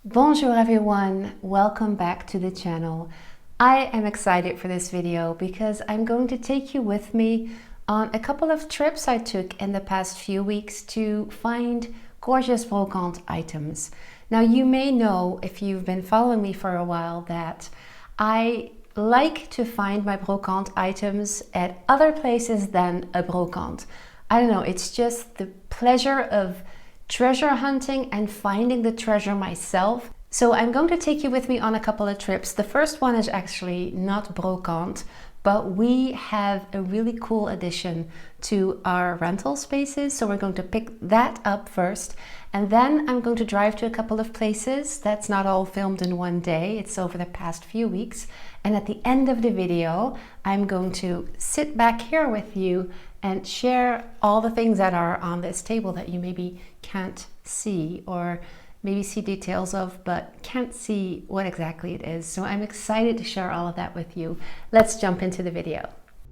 Bonjour everyone, welcome back to the channel. I am excited for this video because I'm going to take you with me on a couple of trips I took in the past few weeks to find gorgeous brocante items. Now you may know, if you've been following me for a while, that I like to find my brocante items at other places than a brocante. I don't know, it's just the pleasure of treasure hunting and finding the treasure myself. So I'm going to take you with me on a couple of trips. The first one is actually not brocante, but we have a really cool addition to our rental spaces. So we're going to pick that up first. And then I'm going to drive to a couple of places. That's not all filmed in one day. It's over the past few weeks. And at the end of the video, I'm going to sit back here with you and share all the things that are on this table that you maybe can't see, or maybe see details of but can't see what exactly it is. So I'm excited to share all of that with you. Let's jump into the video.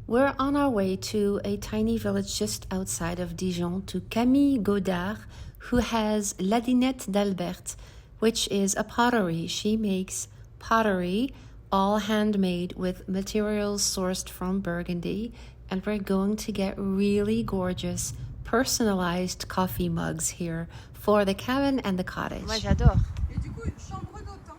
We're on our way to a tiny village just outside of Dijon, to Camille Godard, who has La Dinette d'Albert, which is a pottery. She makes pottery, all handmade with materials sourced from Burgundy, and we're going to get really gorgeous personalized coffee mugs here for the cabin and the cottage. Moi j'adore. Et du coup, chambre d'hôte.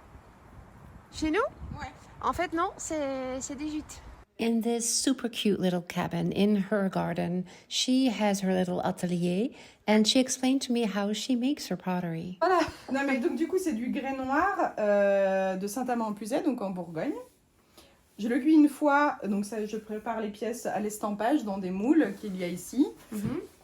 Chez nous? Ouais. En fait non, c'est des gîtes. In this super cute little cabin in her garden, she has her little atelier, and she explained to me how she makes her pottery. Voilà. Non mais donc du coup c'est du grès noir de Saint-Amand-en-Puisaye, donc en Bourgogne. Je le cuis une fois, donc ça, je prépare les pièces à l'estampage dans des moules qu'il y a ici.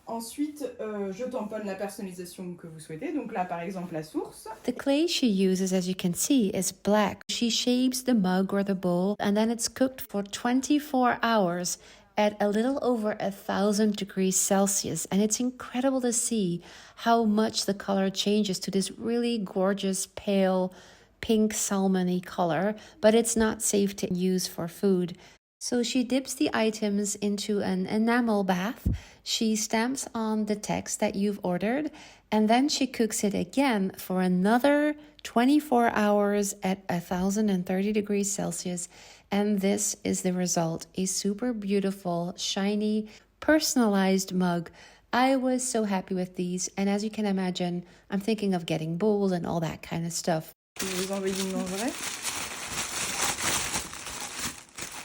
Ensuite, je tamponne la personnalisation que vous souhaitez. Donc là, par exemple, la source. The clay she uses, as you can see, is black. She shapes the mug or the bowl, and then it's cooked for 24 hours at a little over 1,000 degrees Celsius. And it's incredible to see how much the color changes to this really gorgeous pale pink salmon-y color, but it's not safe to use for food. So she dips the items into an enamel bath, she stamps on the text that you've ordered, and then she cooks it again for another 24 hours at 1,030 degrees Celsius. And this is the result, a super beautiful, shiny, personalized mug. I was so happy with these, and as you can imagine, I'm thinking of getting bowls and all that kind of stuff. Je vais vous envoyer une vrai.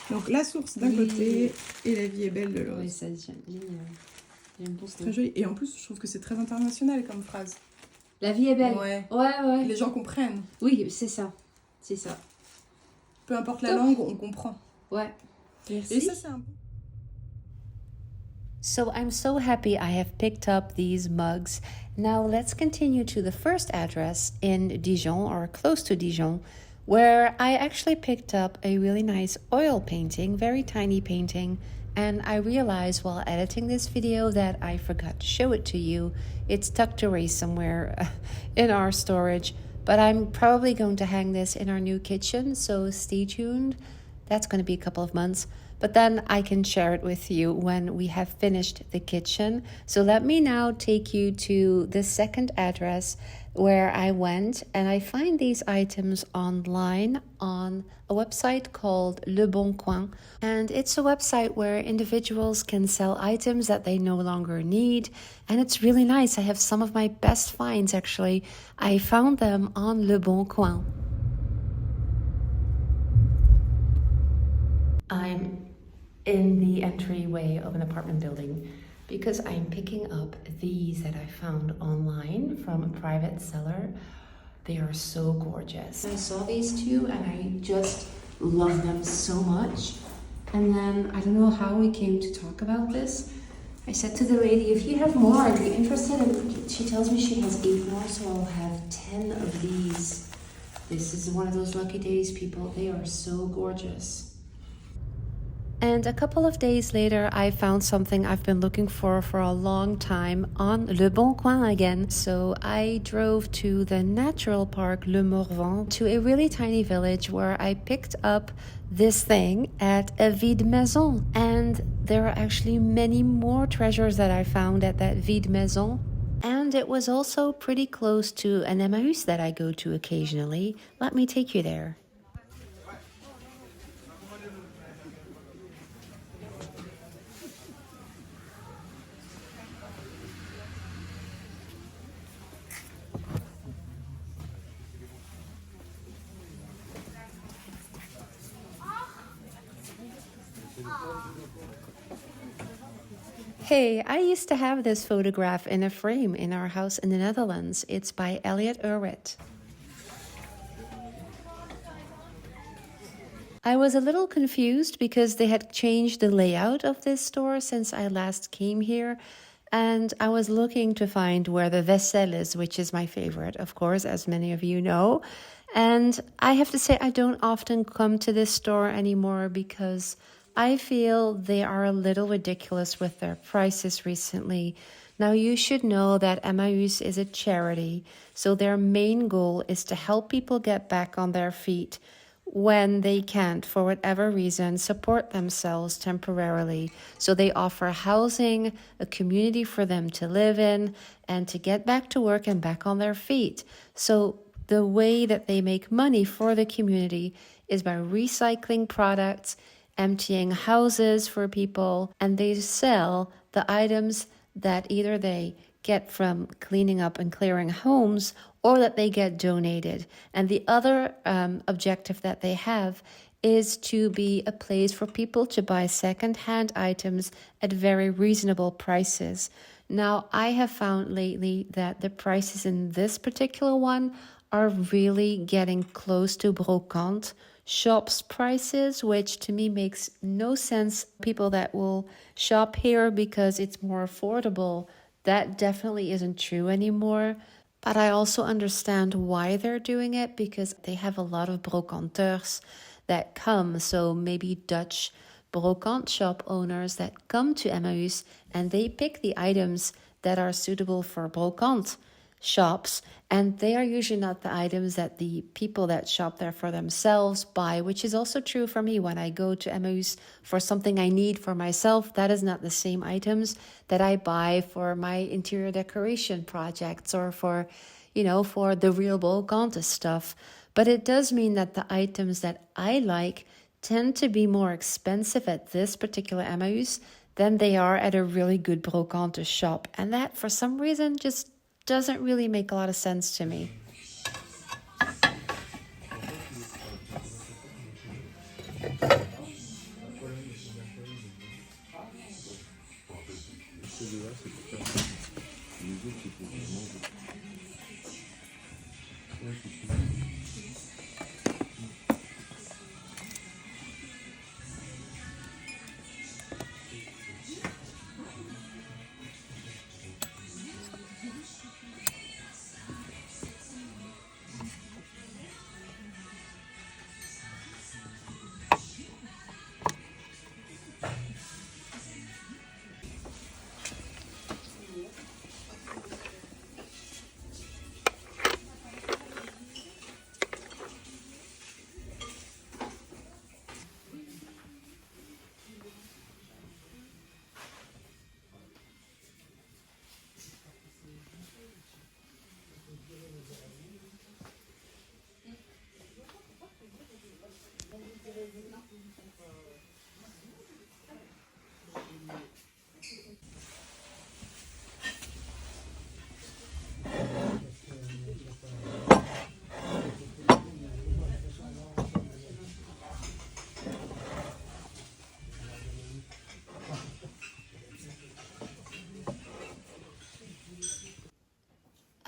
Donc la source d'un côté et la vie est belle de l'autre. Oui, c'est génial. J'aime beaucoup. Très joli. Et en plus, je trouve que c'est très international comme phrase. La vie est belle. Ouais. Ouais. Les gens comprennent. Oui, c'est ça. C'est ça. Peu importe la langue, on comprend. Ouais. Merci. Et ça, c'est un... So I'm so happy I have picked up these mugs. Now let's continue to the first address in Dijon, or close to Dijon, where I actually picked up a really nice oil painting, very tiny painting, and I realized while editing this video that I forgot to show it to you. It's tucked away somewhere in our storage, but I'm probably going to hang this in our new kitchen, so stay tuned. That's going to be a couple of months. But then I can share it with you when we have finished the kitchen. So let me now take you to the second address where I went, and I find these items online on a website called Le Bon Coin. And it's a website where individuals can sell items that they no longer need. And it's really nice. I have some of my best finds, actually. I found them on Le Bon Coin. I'm in the entryway of an apartment building because I'm picking up these that I found online from a private seller. They are so gorgeous. I saw these two and I just love them so much. And then I don't know how we came to talk about this. I said to the lady, if you have more, I'd be interested. And she tells me she has 8 more, so I'll have 10 of these. This is one of those lucky days, people. They are so gorgeous. And a couple of days later, I found something I've been looking for a long time on Le Bon Coin again. So I drove to the natural park Le Morvan, to a really tiny village where I picked up this thing at a vide maison. And there are actually many more treasures that I found at that vide maison. And it was also pretty close to an Emmaüs that I go to occasionally. Let me take you there. Hey, I used to have this photograph in a frame in our house in the Netherlands. It's by Elliot Urwit. I was a little confused because they had changed the layout of this store since I last came here, and I was looking to find where the vaisselle is, which is my favorite, of course, as many of you know. And I have to say, I don't often come to this store anymore because I feel they are a little ridiculous with their prices recently. Now, you should know that Emmaüs is a charity, so their main goal is to help people get back on their feet when they can't, for whatever reason, support themselves temporarily. So they offer housing, a community for them to live in, and to get back to work and back on their feet. So the way that they make money for the community is by recycling products, emptying houses for people, and they sell the items that either they get from cleaning up and clearing homes or that they get donated. And the other objective that they have is to be a place for people to buy second-hand items at very reasonable prices. Now, I have found lately that the prices in this particular one are really getting close to Brocante shops prices, which to me makes no sense. People that will shop here because it's more affordable, that definitely isn't true anymore. But I also understand why they're doing it, because they have a lot of brocanteurs that come. So maybe Dutch brocante shop owners that come to Emmaüs and they pick the items that are suitable for brocante shops, and they are usually not the items that the people that shop there for themselves buy, which is also true for me. When I go to Emmaüs for something I need for myself, that is not the same items that I buy for my interior decoration projects or for, for the real brocante stuff. But it does mean that the items that I like tend to be more expensive at this particular Emmaüs than they are at a really good brocante shop. And that, for some reason, just doesn't really make a lot of sense to me.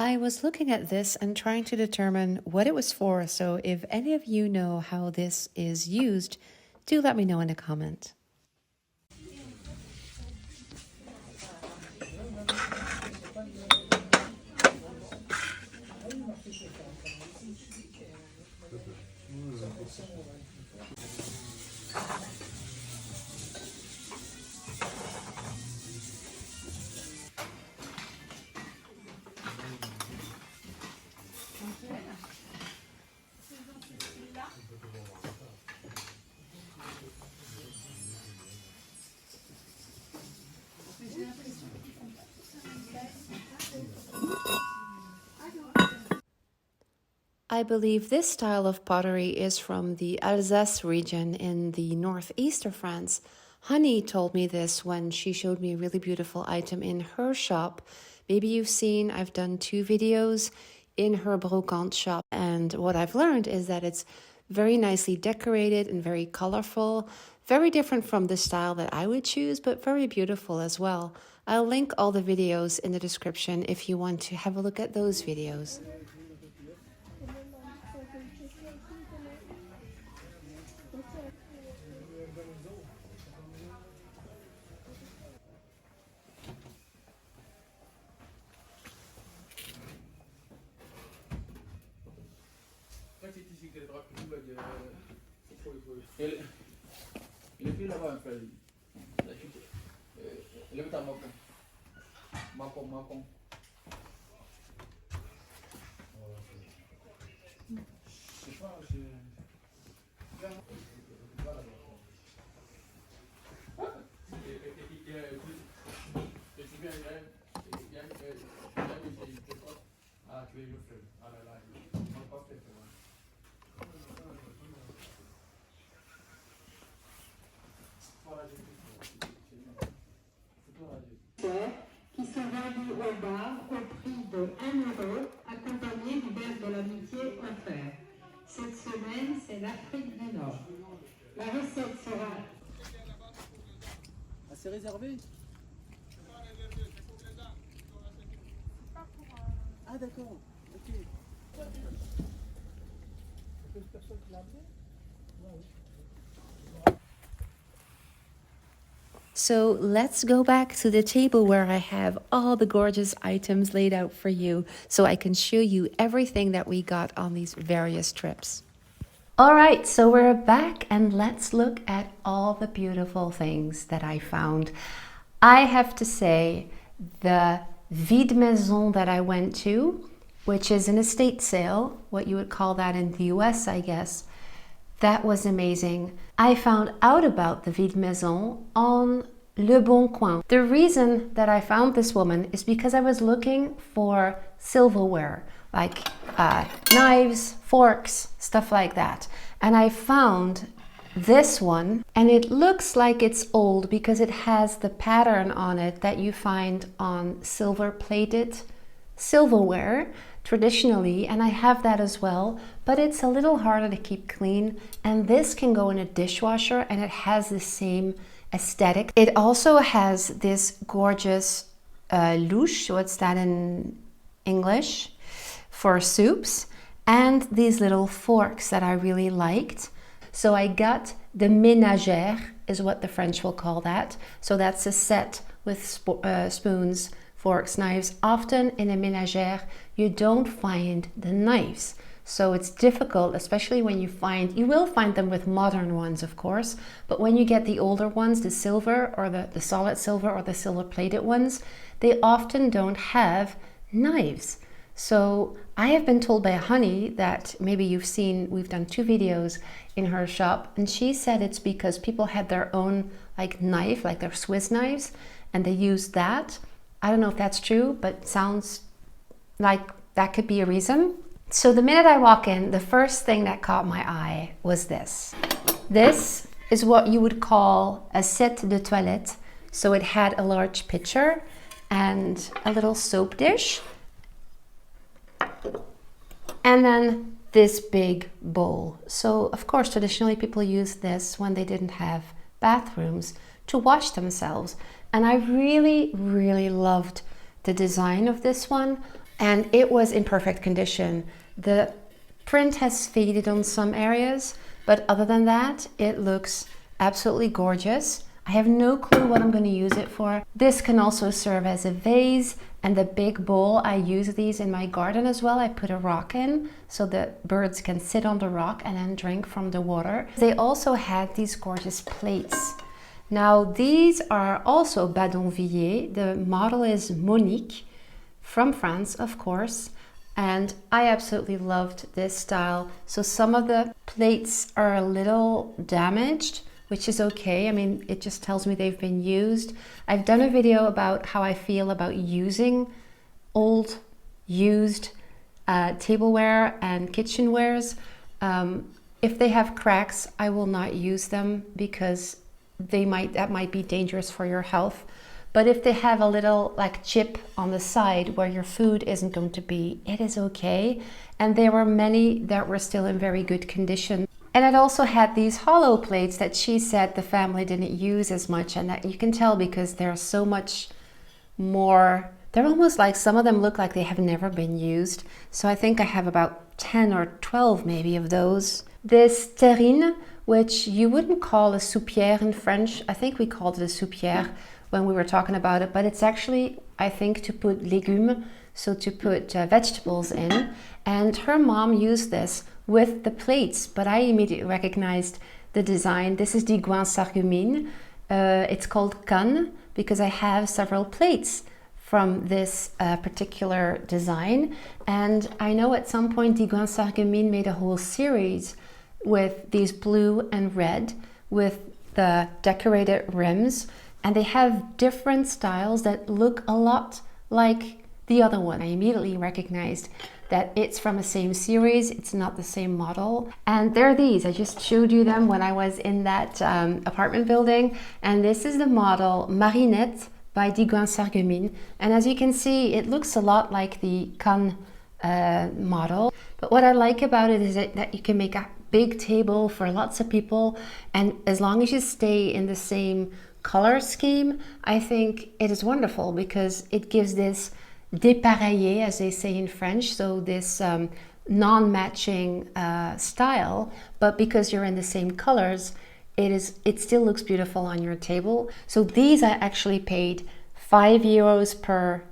I was looking at this and trying to determine what it was for, so if any of you know how this is used, do let me know in a comment. I believe this style of pottery is from the Alsace region in the northeast of France. Honey told me this when she showed me a really beautiful item in her shop. Maybe you've seen, I've done 2 videos in her Brocante shop, and what I've learned is that it's very nicely decorated and very colorful, very different from the style that I would choose, but very beautiful as well. I'll link all the videos in the description if you want to have a look at those videos. Il est plus là-bas un peu. Il est à Macon. Je sais pas, ah, tu es le frère. Ah là là, il m'a pas fait. Qui sont vendus au bar au prix de 1 euro, accompagné du verre de l'amitié offert. Cette semaine, c'est l'Afrique du Nord. La recette sera... Ah, c'est réservé? Ah d'accord, ok. So let's go back to the table where I have all the gorgeous items laid out for you so I can show you everything that we got on these various trips. All right, so we're back and let's look at all the beautiful things that I found. I have to say, the vide maison that I went to, which is an estate sale, what you would call that in the US, I guess, that was amazing. I found out about the vide maison on Le Bon Coin. The reason that I found this woman is because I was looking for silverware, like knives, forks, stuff like that. And I found this one, and it looks like it's old because it has the pattern on it that you find on silver-plated silverware traditionally, and I have that as well, but it's a little harder to keep clean, and this can go in a dishwasher and it has the same aesthetic. It also has this gorgeous louche, what's that in English, for soups, and these little forks that I really liked. So I got the ménagère, is what the French will call that. So that's a set with spoons, forks, knives. Often in a ménagère, you don't find the knives. So it's difficult, especially when you will find them with modern ones, of course, but when you get the older ones, the silver or the solid silver or the silver plated ones, they often don't have knives. So I have been told by Honey that maybe you've seen, we've done 2 videos in her shop, and she said it's because people had their own like knife, like their Swiss knives, and they used that. I don't know if that's true, but sounds like that could be a reason. So the minute I walk in, the first thing that caught my eye was this. This is what you would call a set de toilette. So it had a large pitcher and a little soap dish, and then this big bowl. So of course, traditionally people used this when they didn't have bathrooms to wash themselves. And I really, really loved the design of this one, and it was in perfect condition. The print has faded on some areas, but other than that, it looks absolutely gorgeous. I have no clue what I'm going to use it for. This can also serve as a vase, and the big bowl, I use these in my garden as well. I put a rock in so the birds can sit on the rock and then drink from the water. They also had these gorgeous plates. Now these are also Badonviller. The model is Monique from France, of course, and I absolutely loved this style. So some of the plates are a little damaged, which is okay. I mean, it just tells me they've been used. I've done a video about how I feel about using old, used tableware and kitchenwares. If they have cracks, I will not use them because that might be dangerous for your health. But if they have a little like chip on the side where your food isn't going to be, it is okay. And there were many that were still in very good condition. And it also had these hollow plates that she said the family didn't use as much, and that you can tell because they're so much more, they're almost like, some of them look like they have never been used. So I think I have about 10 or 12 maybe of those. This terrine, which you wouldn't call a soupière in French. I think we called it a soupière when we were talking about it, but it's actually, I think, to put légumes, so to put vegetables in. And her mom used this with the plates, but I immediately recognized the design. This is Digoin Sarreguemines. It's called Cannes because I have several plates from this particular design. And I know at some point Digoin Sarreguemines made a whole series with these blue and red with the decorated rims. And they have different styles that look a lot like the other one. I immediately recognized that it's from the same series, it's not the same model. And they're these, I just showed you them when I was in that apartment building. And this is the model Marinette by Digoin Sarreguemines. And as you can see, it looks a lot like the Cannes model. But what I like about it is that you can make a big table for lots of people. And as long as you stay in the same color scheme, I think it is wonderful because it gives this dépareillé, as they say in French, so this non-matching style, but because you're in the same colors, it still looks beautiful on your table. So these I actually paid €5 per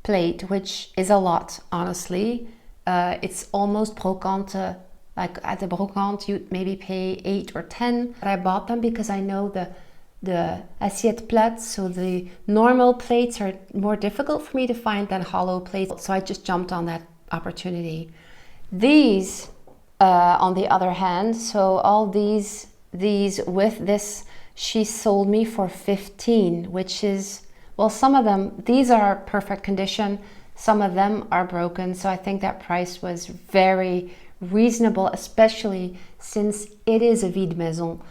plate, which is a lot, honestly. It's almost Brocante. Like at the Brocante, you'd maybe pay 8 or 10. But I bought them because I know the assiette plate, so the normal plates are more difficult for me to find than hollow plates. So I just jumped on that opportunity. These, on the other hand, so all these with this, she sold me for 15, which is, well, some of them, these are perfect condition. Some of them are broken. So I think that price was very reasonable, especially since it is a vide maison.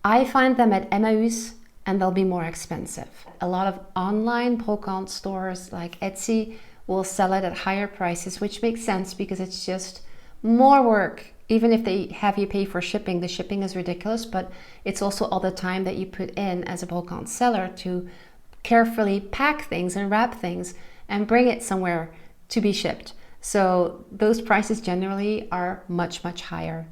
I find them at Emmaüs and they'll be more expensive. A lot of online brocante stores like Etsy will sell it at higher prices, which makes sense because it's just more work. Even if they have you pay for shipping, the shipping is ridiculous, but it's also all the time that you put in as a brocante seller to carefully pack things and wrap things and bring it somewhere to be shipped. So those prices generally are much, much higher.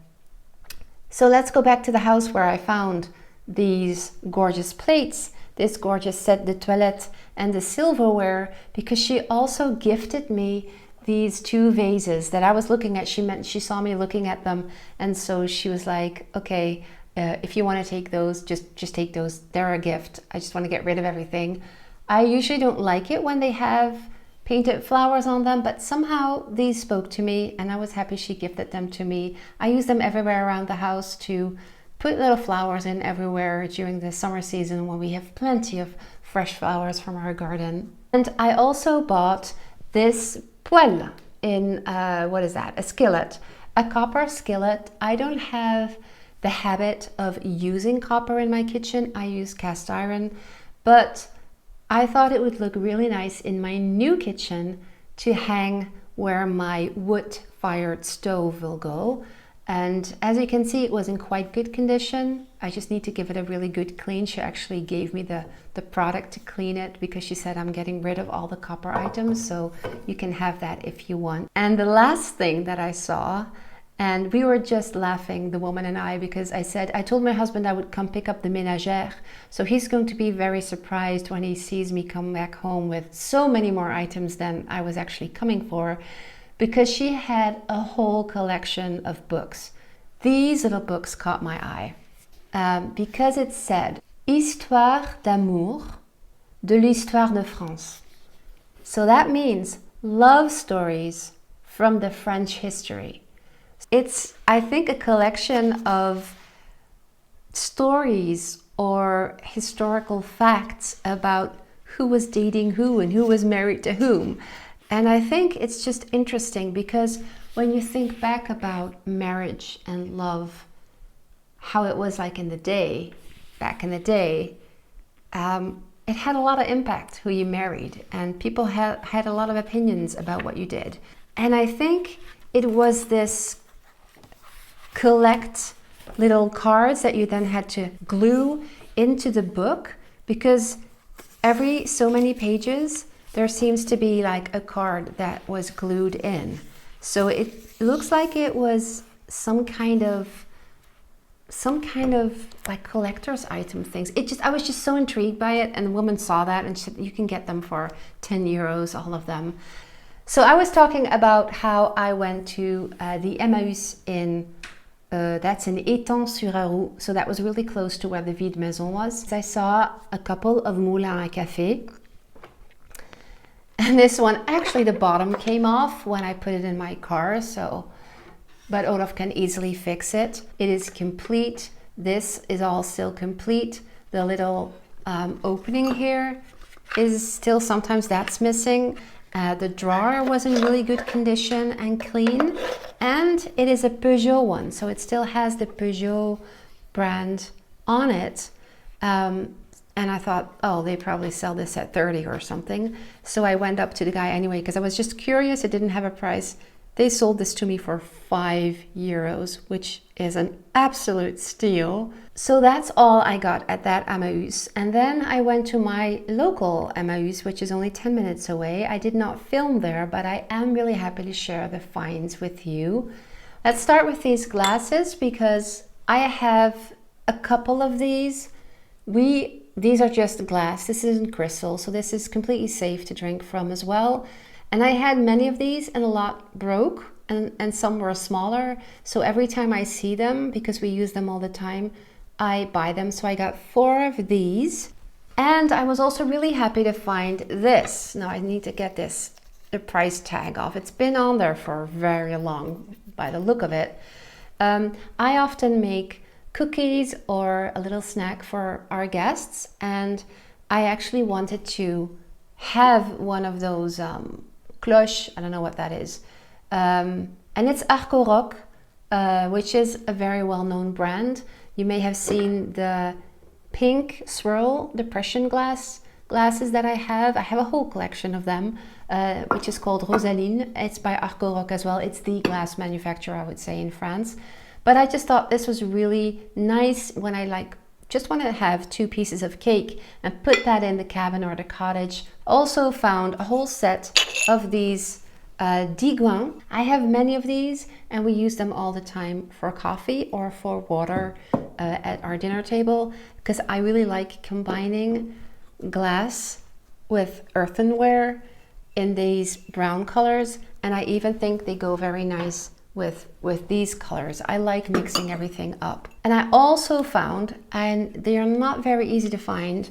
So let's go back to the house where I found these gorgeous plates, this gorgeous set de toilette and the silverware, because she also gifted me these 2 vases that I was looking at. She saw me looking at them, and so she was like, okay, if you want to take those, just take those. They're a gift. I just want to get rid of everything. I usually don't like it when they have painted flowers on them, but somehow these spoke to me and I was happy she gifted them to me. I use them everywhere around the house to put little flowers in everywhere during the summer season when we have plenty of fresh flowers from our garden. And I also bought this poêle in, what is that? A skillet, a copper skillet. I don't have the habit of using copper in my kitchen. I use cast iron, but I thought it would look really nice in my new kitchen to hang where my wood-fired stove will go. And as you can see, it was in quite good condition. I just need to give it a really good clean. She actually gave me the product to clean it because she said I'm getting rid of all the copper items, so you can have that if you want. And the last thing that I saw, and we were just laughing, the woman and I, because I told my husband I would come pick up the ménagère. So he's going to be very surprised when he sees me come back home with so many more items than I was actually coming for, because she had a whole collection of books. These little books caught my eye because it said, Histoire d'amour de l'histoire de France. So that means love stories from the French history. It's, I think, a collection of stories or historical facts about who was dating who and who was married to whom. And I think it's just interesting because when you think back about marriage and love, how it was like in the day, back in the day, it had a lot of impact who you married, and people had a lot of opinions about what you did. And I think it was this collect little cards that you then had to glue into the book, because every so many pages there seems to be like a card that was glued in. So it looks like it was some kind of like collector's item things. I was just so intrigued by it, and the woman saw that and she said, you can get them for 10 euros, all of them. So I was talking about how I went to the Emmaüs in that's in Étang-sur-Arroux, so that was really close to where the Vide Maison was. I saw a couple of moulins à café, and this one, actually the bottom came off when I put it in my car, but Olav can easily fix it. It is complete. This is all still complete. The little opening here is still, sometimes that's missing. The drawer was in really good condition and clean, and it is a Peugeot one, so it still has the Peugeot brand on it. And I thought, oh, they probably sell this at 30 or something. So I went up to the guy anyway because I was just curious. It didn't have a price. They sold this to me for 5 euros, which is an absolute steal. So that's all I got at that Emmaüs. And then I went to my local Emmaüs, which is only 10 minutes away. I did not film there, but I am really happy to share the finds with you. Let's start with these glasses because I have a couple of these. These are just glass. This isn't crystal, so this is completely safe to drink from as well. And I had many of these and a lot broke, and some were smaller. So every time I see them, because we use them all the time, I buy them. So I got 4 of these. And I was also really happy to find this. Now I need to get the price tag off. It's been on there for very long by the look of it. I often make cookies or a little snack for our guests, and I actually wanted to have one of those cloche, I don't know what that is, and it's Arco Rock, which is a very well-known brand. You may have seen the pink swirl depression glasses that I have. I have a whole collection of them, which is called Rosaline. It's by Arco Rock as well. It's the glass manufacturer, I would say, in France. But I just thought this was really nice when I just want to have 2 pieces of cake and put that in the cabin or the cottage. Also found a whole set of these diguins. I have many of these, and we use them all the time for coffee or for water at our dinner table, because I really like combining glass with earthenware in these brown colors, and I even think they go very nice with these colors. I like mixing everything up. And I also found, and they are not very easy to find,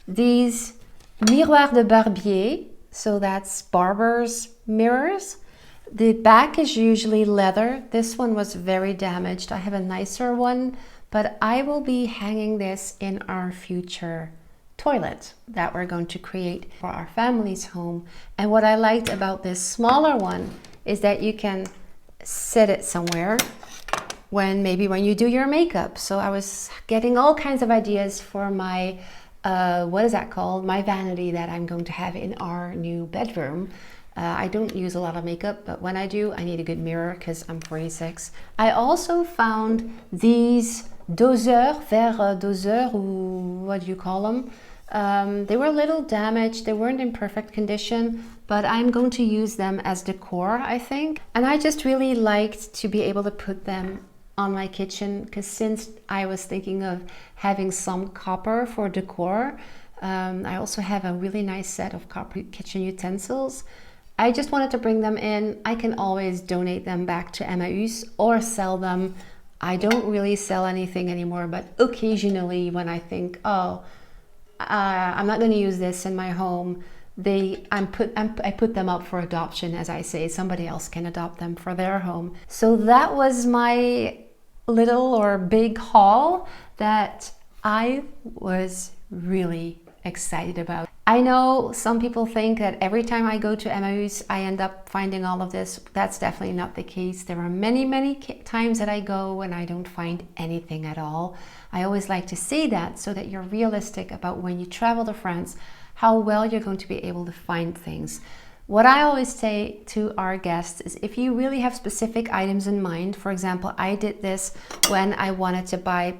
these miroirs de barbier. So that's barber's mirrors. The back is usually leather. This one was very damaged. I have a nicer one, but I will be hanging this in our future toilet that we're going to create for our family's home. And what I liked about this smaller one is that you can set it somewhere maybe when you do your makeup. So I was getting all kinds of ideas for my what is that called? My vanity that I'm going to have in our new bedroom. I don't use a lot of makeup, but when I do, I need a good mirror because I'm 46. I also found these doseurs, verres doseurs, or what do you call them? They were a little damaged. They weren't in perfect condition, but I'm going to use them as decor, I think. And I just really liked to be able to put them on my kitchen, because since I was thinking of having some copper for decor, I also have a really nice set of copper kitchen utensils. I just wanted to bring them in. I can always donate them back to Emmaüs or sell them. I don't really sell anything anymore, but occasionally when I think, oh, I'm not going to use this in my home, I put them up for adoption, as I say. Somebody else can adopt them for their home. So that was my little or big haul that I was really excited about. I know some people think that every time I go to Emmaus, I end up finding all of this. That's definitely not the case. There are many, many times that I go and I don't find anything at all. I always like to say that so that you're realistic about when you travel to France, how well you're going to be able to find things. What I always say to our guests is if you really have specific items in mind, for example, I did this when I wanted to buy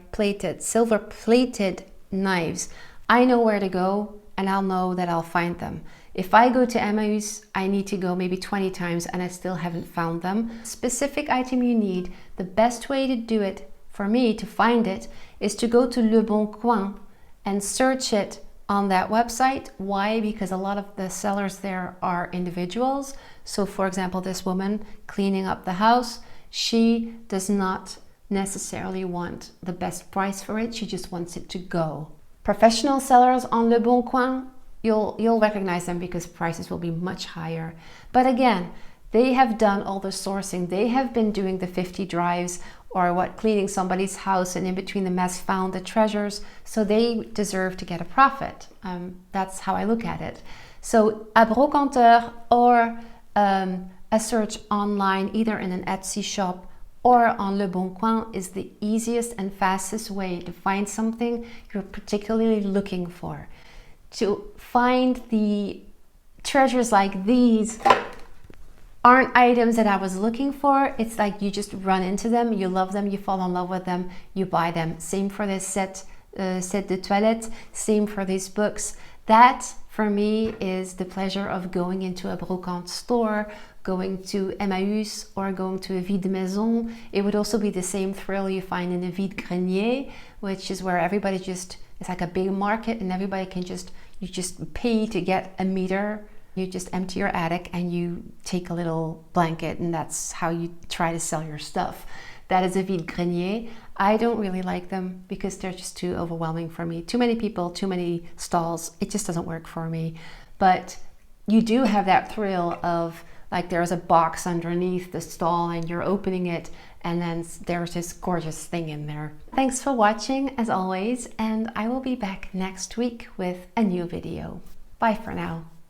silver plated knives. I know where to go and I'll know that I'll find them. If I go to Emmaus, I need to go maybe 20 times and I still haven't found them. Specific item you need, the best way to do it for me to find it is to go to Le Bon Coin and search it on that website. Why? Because a lot of the sellers there are individuals. So for example, this woman cleaning up the house, she does not necessarily want the best price for it. She just wants it to go. Professional sellers on Le Bon Coin, you'll recognize them because prices will be much higher. But again, they have done all the sourcing. They have been doing the 50 drives or cleaning somebody's house, and in between them has found the treasures. So they deserve to get a profit. That's how I look at it. So a brocanteur or a search online, either in an Etsy shop or on Le Bon Coin, is the easiest and fastest way to find something you're particularly looking for. To find the treasures like these aren't items that I was looking for. It's like you just run into them, you love them, you fall in love with them, you buy them. Same for this set de toilette, same for these books. That for me is the pleasure of going into a brocante store, going to Emmaus or going to a vide maison. It would also be the same thrill you find in a vide grenier, which is where everybody it's like a big market and everybody can you just pay to get a meter. You just empty your attic and you take a little blanket and that's how you try to sell your stuff. That is a vide grenier. I don't really like them because they're just too overwhelming for me. Too many people, too many stalls. It just doesn't work for me. But you do have that thrill of like there's a box underneath the stall and you're opening it and then there's this gorgeous thing in there. Thanks for watching as always, and I will be back next week with a new video. Bye for now.